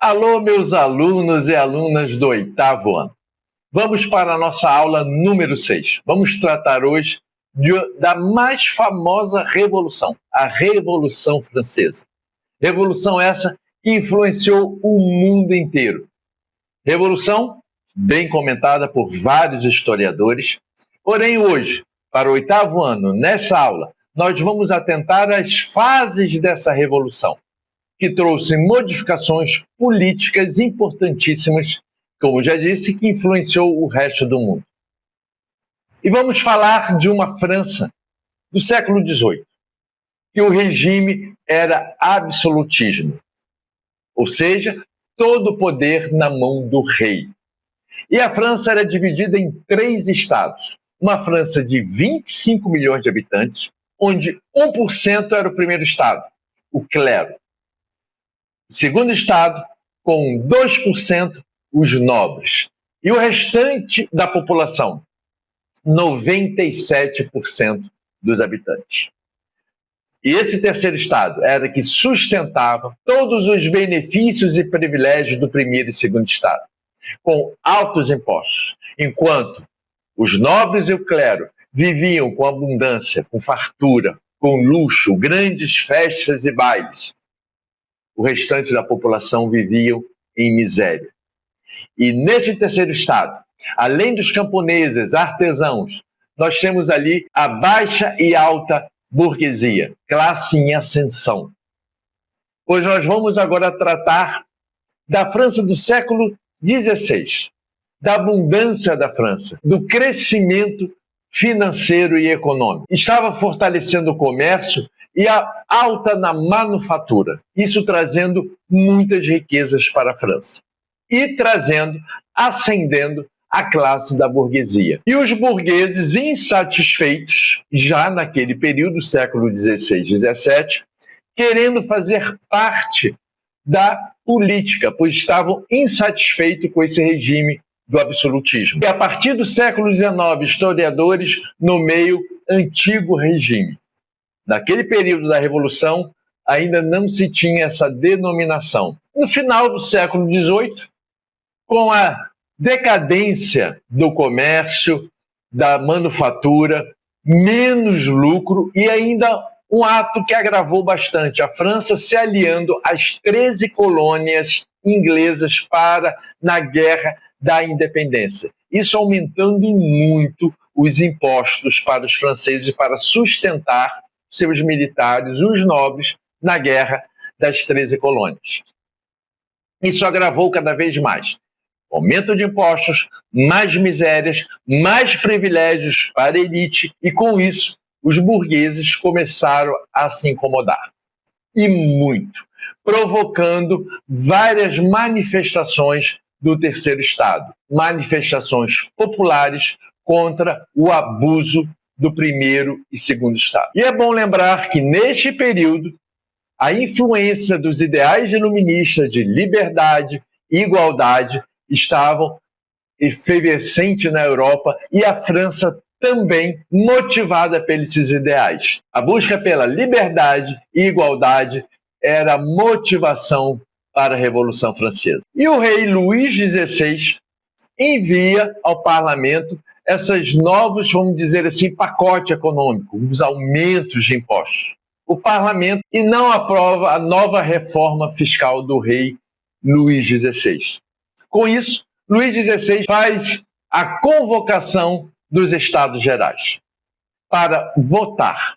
Alô, meus alunos e alunas do 8º ano. Vamos para a nossa aula número 6. Vamos tratar hoje da mais famosa revolução, a Revolução Francesa. Revolução essa que influenciou o mundo inteiro. Revolução bem comentada por vários historiadores. Porém, hoje, para o 8º ano, nessa aula, nós vamos atentar às fases dessa revolução, que trouxe modificações políticas importantíssimas, como já disse, que influenciou o resto do mundo. E vamos falar de uma França do século XVIII, que o regime era absolutismo, ou seja, todo o poder na mão do rei. E a França era dividida em 3 estados. Uma França de 25 milhões de habitantes, onde 1% era o primeiro estado, o clero. O segundo estado, com 2%, os nobres. E o restante da população, 97% dos habitantes. E esse terceiro estado era que sustentava todos os benefícios e privilégios do primeiro e segundo estado, com altos impostos, enquanto os nobres e o clero viviam com abundância, com fartura, com luxo, grandes festas e bailes. O restante da população viviam em miséria. E neste terceiro estado, além dos camponeses, artesãos, nós temos ali a baixa e alta burguesia, classe em ascensão. Pois nós vamos agora tratar da França do século XVI, da abundância da França, do crescimento financeiro e econômico. Estava fortalecendo o comércio e a alta na manufatura, isso trazendo muitas riquezas para a França e ascendendo a classe da burguesia. E os burgueses insatisfeitos, já naquele período, século XVI e XVII, querendo fazer parte da política, pois estavam insatisfeitos com esse regime do absolutismo. E a partir do século XIX, historiadores nomeiam antigo regime. Naquele período da Revolução, ainda não se tinha essa denominação. No final do século XVIII, com a decadência do comércio, da manufatura, menos lucro e ainda um ato que agravou bastante, a França se aliando às 13 colônias inglesas na Guerra da Independência. Isso aumentando muito os impostos para os franceses para sustentar seus militares, os nobres, na Guerra das 13 colônias. Isso agravou cada vez mais. Aumento de impostos, mais misérias, mais privilégios para a elite e, com isso, os burgueses começaram a se incomodar. E muito, provocando várias manifestações do terceiro estado, manifestações populares contra o abuso do primeiro e segundo estado. E é bom lembrar que, neste período, a influência dos ideais iluministas de liberdade e igualdade estavam efervescentes na Europa e a França também motivada pelos ideais. A busca pela liberdade e igualdade era a motivação para a Revolução Francesa. E o rei Luís XVI envia ao parlamento esses novos, vamos dizer assim, pacote econômico, os aumentos de impostos. O parlamento e não aprova a nova reforma fiscal do rei Luís XVI. Com isso, Luís XVI faz a convocação dos Estados Gerais para votar.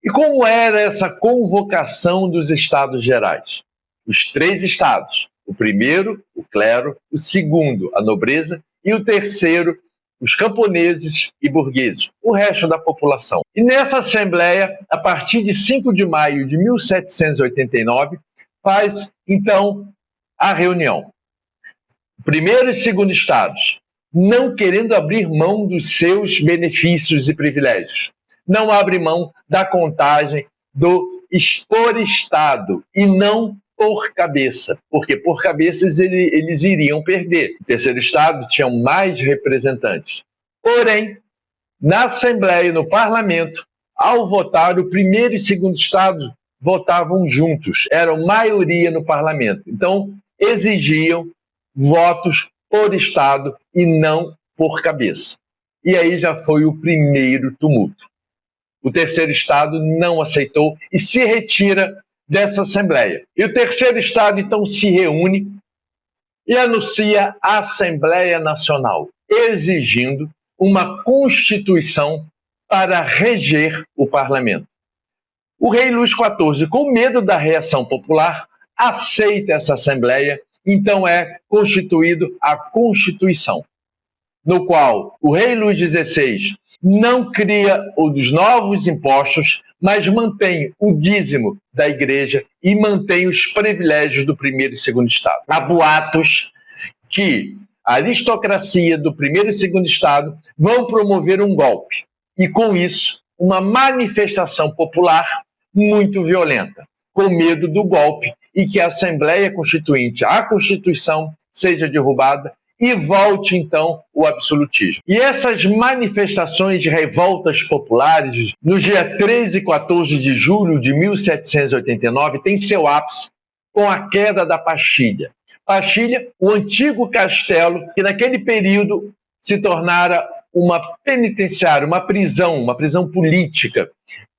E como era essa convocação dos Estados Gerais? Os 3 estados, o primeiro, o clero, o segundo, a nobreza, e o terceiro, os camponeses e burgueses, o resto da população. E nessa Assembleia, a partir de 5 de maio de 1789, faz, então, a reunião. Primeiro e segundo estados, não querendo abrir mão dos seus benefícios e privilégios. Não abre mão da contagem por estado e não por cabeça, porque por cabeças eles iriam perder. O terceiro estado tinha mais representantes. Porém, na Assembleia, no Parlamento, ao votar, o primeiro e segundo estado votavam juntos, eram maioria no Parlamento. Então, exigiam votos por estado e não por cabeça. E aí já foi o primeiro tumulto. O terceiro estado não aceitou e se retira dessa Assembleia. E o terceiro estado, então, se reúne e anuncia a Assembleia Nacional, exigindo uma Constituição para reger o parlamento. O rei Luís XIV, com medo da reação popular, aceita essa Assembleia, então é constituído a Constituição, no qual o rei Luís XVI não cria os novos impostos, mas mantém o dízimo da igreja e mantém os privilégios do primeiro e segundo estado. Há boatos que a aristocracia do primeiro e segundo estado vão promover um golpe e, com isso, uma manifestação popular muito violenta, com medo do golpe e que a Assembleia Constituinte, a Constituição, seja derrubada e volte, então, o absolutismo. E essas manifestações de revoltas populares, no dia 13 e 14 de julho de 1789, têm seu ápice com a queda da Bastilha. Bastilha, o antigo castelo, que naquele período se tornara uma penitenciária, uma prisão política,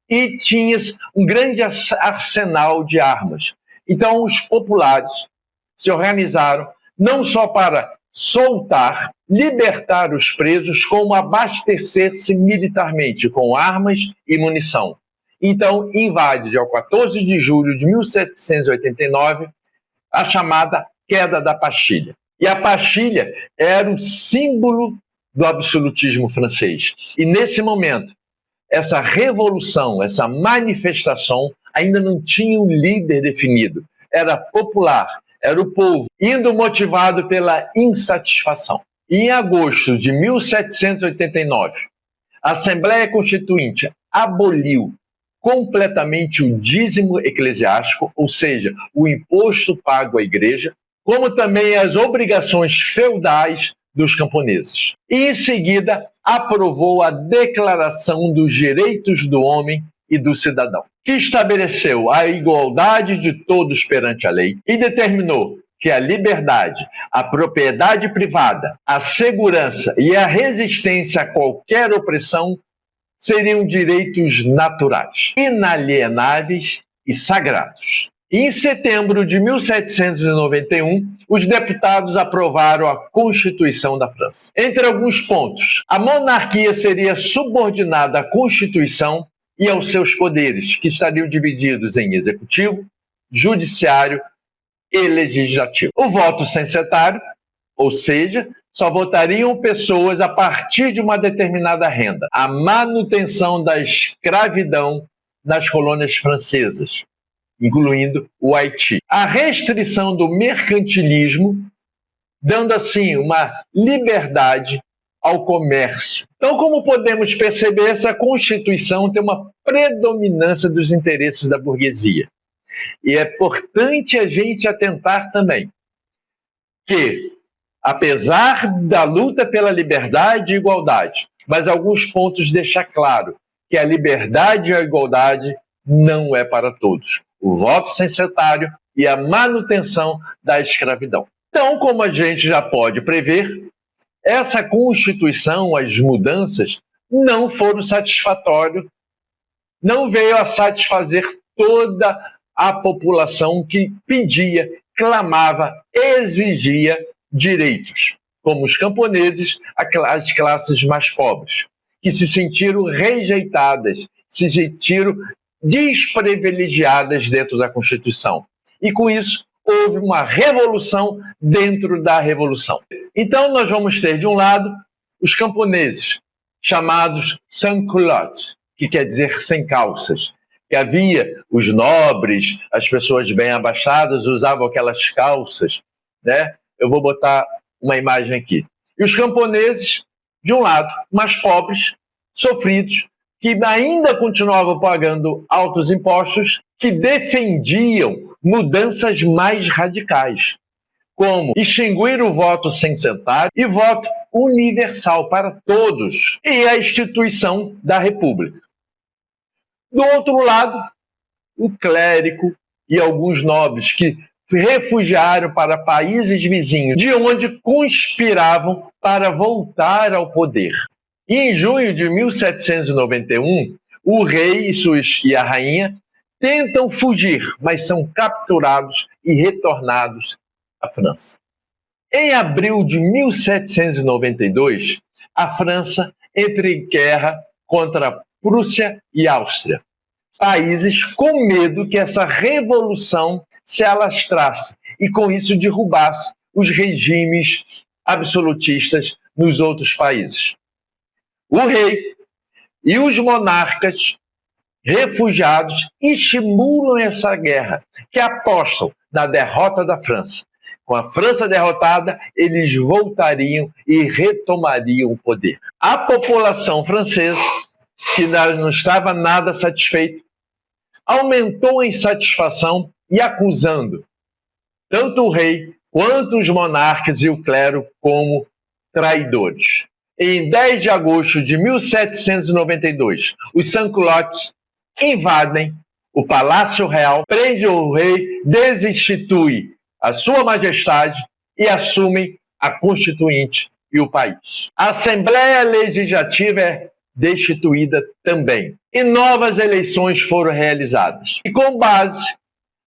e tinha um grande arsenal de armas. Então, os populares se organizaram não só para soltar, libertar os presos, como abastecer-se militarmente com armas e munição. Então, invade, dia 14 de julho de 1789, a chamada queda da Bastilha. E a Bastilha era o símbolo do absolutismo francês. E nesse momento, essa revolução, essa manifestação, ainda não tinha um líder definido. Era popular, era o povo, indo motivado pela insatisfação. E em agosto de 1789, a Assembleia Constituinte aboliu completamente o dízimo eclesiástico, ou seja, o imposto pago à igreja, como também as obrigações feudais dos camponeses. E, em seguida, aprovou a Declaração dos Direitos do Homem e do Cidadão, que estabeleceu a igualdade de todos perante a lei e determinou que a liberdade, a propriedade privada, a segurança e a resistência a qualquer opressão seriam direitos naturais, inalienáveis e sagrados. E em setembro de 1791, os deputados aprovaram a Constituição da França. Entre alguns pontos, a monarquia seria subordinada à Constituição e aos seus poderes, que estariam divididos em executivo, judiciário e legislativo. O voto censitário, ou seja, só votariam pessoas a partir de uma determinada renda. A manutenção da escravidão nas colônias francesas, incluindo o Haiti. A restrição do mercantilismo, dando assim uma liberdade ao comércio. Então, como podemos perceber, essa Constituição tem uma predominância dos interesses da burguesia. E é importante a gente atentar também que, apesar da luta pela liberdade e igualdade, mas alguns pontos deixam claro que a liberdade e a igualdade não é para todos. O voto censitário e a manutenção da escravidão. Então, como a gente já pode prever, essa Constituição, as mudanças, não foram satisfatórias, não veio a satisfazer toda a população que pedia, clamava, exigia direitos, como os camponeses, as classes mais pobres, que se sentiram rejeitadas, se sentiram desprivilegiadas dentro da Constituição. E com isso, houve uma revolução dentro da revolução. Então, nós vamos ter, de um lado, os camponeses, chamados sans-culottes, que quer dizer sem calças, que havia os nobres, as pessoas bem abastadas usavam aquelas calças, né? Eu vou botar uma imagem aqui. E os camponeses, de um lado, mais pobres, sofridos, que ainda continuavam pagando altos impostos, que defendiam mudanças mais radicais, como extinguir o voto censitário e voto universal para todos, e a instituição da República. Do outro lado, o clérigo e alguns nobres que refugiaram para países vizinhos, de onde conspiravam para voltar ao poder. E em junho de 1791, o rei e a rainha tentam fugir, mas são capturados e retornados à França. Em abril de 1792, a França entra em guerra contra a Prússia e Áustria, países com medo que essa revolução se alastrasse e com isso derrubasse os regimes absolutistas nos outros países. O rei e os monarcas refugiados estimulam essa guerra, que apostam na derrota da França. Com a França derrotada, eles voltariam e retomariam o poder. A população francesa, que não estava nada satisfeita, aumentou a insatisfação e acusando tanto o rei quanto os monarcas e o clero como traidores. Em 10 de agosto de 1792, os sans-culottes invadem o Palácio Real, prendem o rei, destituem a sua majestade e assumem a Constituinte e o país. A Assembleia Legislativa é destituída também. E novas eleições foram realizadas. E com base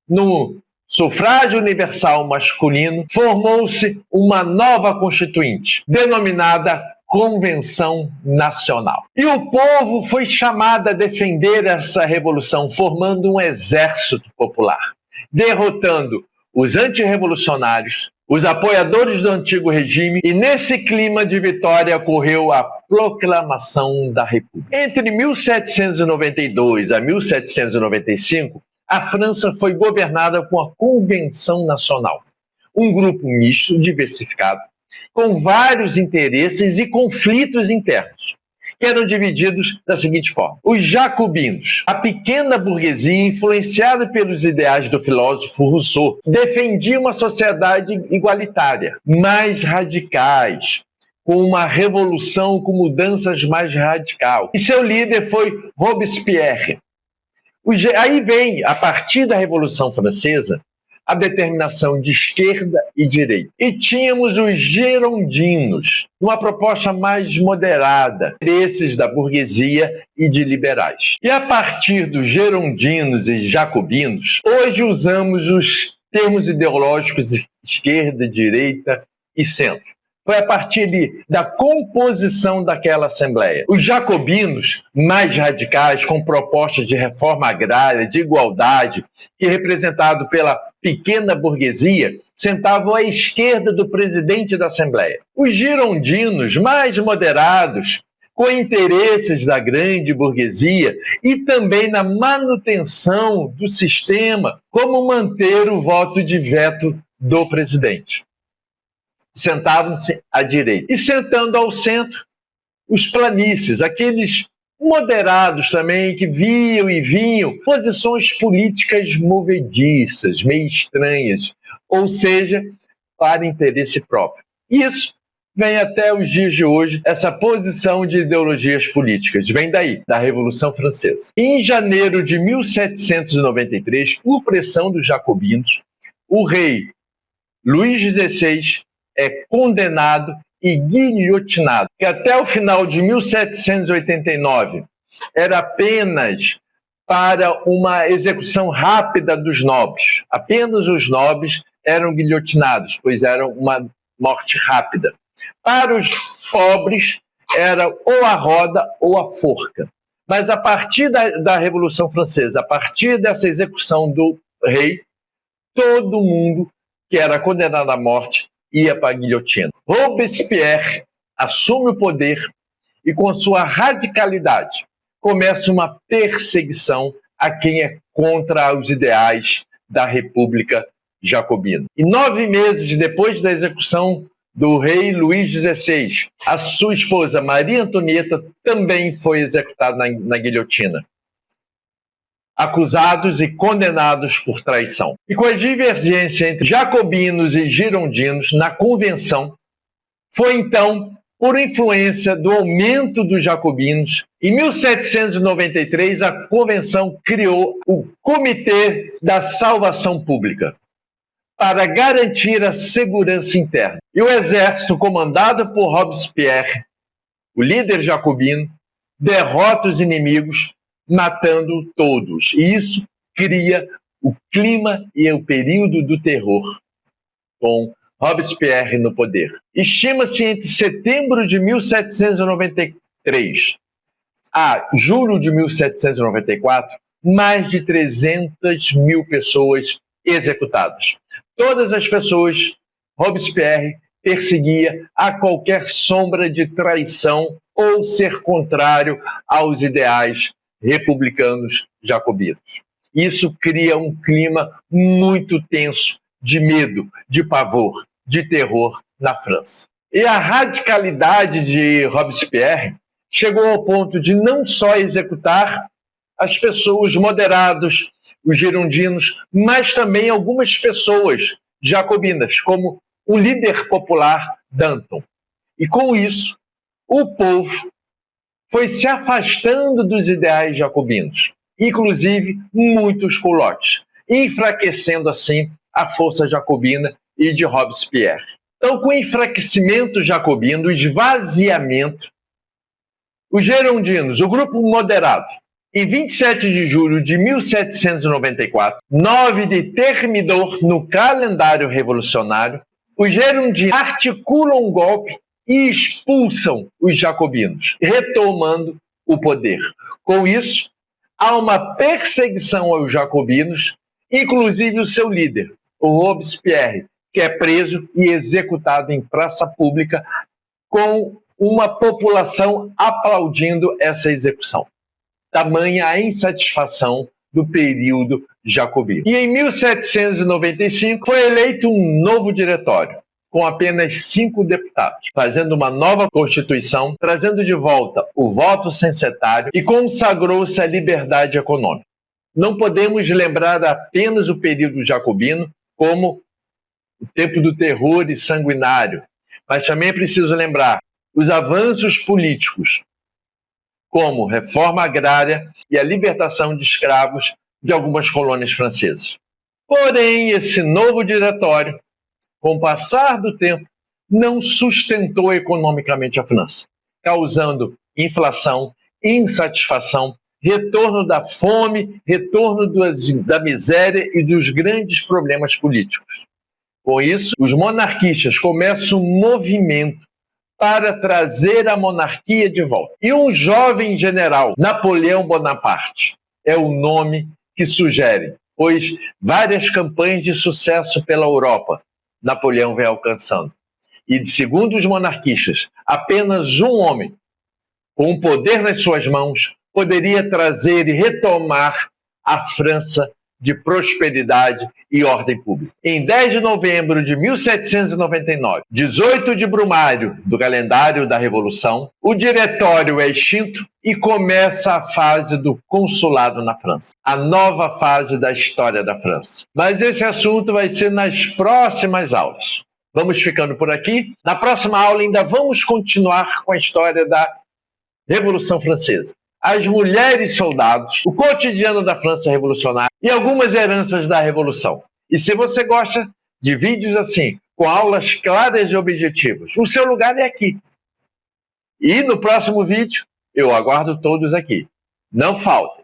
no sufrágio universal masculino, formou-se uma nova Constituinte, denominada Convenção Nacional. E o povo foi chamado a defender essa revolução, formando um exército popular, derrotando os antirrevolucionários, os apoiadores do antigo regime, e nesse clima de vitória ocorreu a Proclamação da República. Entre 1792 a 1795, a França foi governada com a Convenção Nacional, um grupo misto, diversificado, com vários interesses e conflitos internos, que eram divididos da seguinte forma. Os jacobinos, a pequena burguesia influenciada pelos ideais do filósofo Rousseau, defendia uma sociedade igualitária, mais radicais, com uma revolução com mudanças mais radicais. E seu líder foi Robespierre. Aí vem, a partir da Revolução Francesa, a determinação de esquerda e direita. E tínhamos os girondinos, uma proposta mais moderada, interesses da burguesia e de liberais. E a partir dos girondinos e jacobinos, hoje usamos os termos ideológicos de esquerda, direita e centro. Foi a partir da composição daquela Assembleia. Os jacobinos, mais radicais, com propostas de reforma agrária, de igualdade, que representado pela pequena burguesia, sentavam à esquerda do presidente da Assembleia. Os girondinos, mais moderados, com interesses da grande burguesia e também na manutenção do sistema, como manter o voto de veto do presidente. Sentavam-se à direita. E sentando ao centro, os planícies, aqueles moderados também, que viam e vinham posições políticas movediças, meio estranhas, ou seja, para interesse próprio. Isso vem até os dias de hoje, essa posição de ideologias políticas, vem daí, da Revolução Francesa. Em janeiro de 1793, por pressão dos jacobinos, o rei Luís XVI é condenado e guilhotinado, que até o final de 1789 era apenas para uma execução rápida dos nobres. Apenas os nobres eram guilhotinados, pois era uma morte rápida. Para os pobres era ou a roda ou a forca. Mas a partir da Revolução Francesa, a partir dessa execução do rei, todo mundo que era condenado à morte ia para a guilhotina. Robespierre assume o poder e, com sua radicalidade, começa uma perseguição a quem é contra os ideais da República Jacobina. E 9 meses depois da execução do rei Luís XVI, a sua esposa Maria Antonieta também foi executada na guilhotina, acusados e condenados por traição. E com a divergência entre jacobinos e girondinos na convenção, foi então, por influência do aumento dos jacobinos, em 1793 a convenção criou o Comitê da Salvação Pública, para garantir a segurança interna. E o exército, comandado por Robespierre, o líder jacobino, derrota os inimigos, matando todos. E isso cria o clima e o período do terror, com Robespierre no poder. Estima-se entre setembro de 1793 a julho de 1794, mais de 300 mil pessoas executadas. Todas as pessoas, Robespierre perseguia a qualquer sombra de traição ou ser contrário aos ideais republicanos jacobinos. Isso cria um clima muito tenso de medo, de pavor, de terror na França. E a radicalidade de Robespierre chegou ao ponto de não só executar as pessoas moderados, os girondinos, mas também algumas pessoas jacobinas, como o líder popular Danton. E com isso, o povo foi se afastando dos ideais jacobinos, inclusive muitos culottes, enfraquecendo assim a força jacobina e de Robespierre. Então, com o enfraquecimento jacobino, o esvaziamento, os girondinos, o grupo moderado, em 27 de julho de 1794, 9 de Thermidor no calendário revolucionário, os girondinos articulam um golpe e expulsam os jacobinos, retomando o poder. Com isso, há uma perseguição aos jacobinos, inclusive o seu líder, o Robespierre, que é preso e executado em praça pública, com uma população aplaudindo essa execução. Tamanha a insatisfação do período jacobino. E em 1795 foi eleito um novo diretório, com apenas 5 deputados, fazendo uma nova Constituição, trazendo de volta o voto censitário e consagrou-se a liberdade econômica. Não podemos lembrar apenas o período jacobino como o tempo do terror e sanguinário, mas também é preciso lembrar os avanços políticos, como reforma agrária e a libertação de escravos de algumas colônias francesas. Porém, esse novo diretório, com o passar do tempo, não sustentou economicamente a França, causando inflação, insatisfação, retorno da fome, retorno da miséria e dos grandes problemas políticos. Com isso, os monarquistas começam um movimento para trazer a monarquia de volta. E um jovem general, Napoleão Bonaparte, é o nome que sugere, pois várias campanhas de sucesso pela Europa Napoleão vem alcançando. E, segundo os monarquistas, apenas um homem, com o poder nas suas mãos, poderia trazer e retomar a França de prosperidade e ordem pública. Em 10 de novembro de 1799, 18 de Brumário do calendário da Revolução, o diretório é extinto e começa a fase do consulado na França, a nova fase da história da França. Mas esse assunto vai ser nas próximas aulas. Vamos ficando por aqui. Na próxima aula ainda vamos continuar com a história da Revolução Francesa, as mulheres soldados, o cotidiano da França revolucionária e algumas heranças da Revolução. E se você gosta de vídeos assim, com aulas claras e objetivas, o seu lugar é aqui. E no próximo vídeo, eu aguardo todos aqui. Não faltem!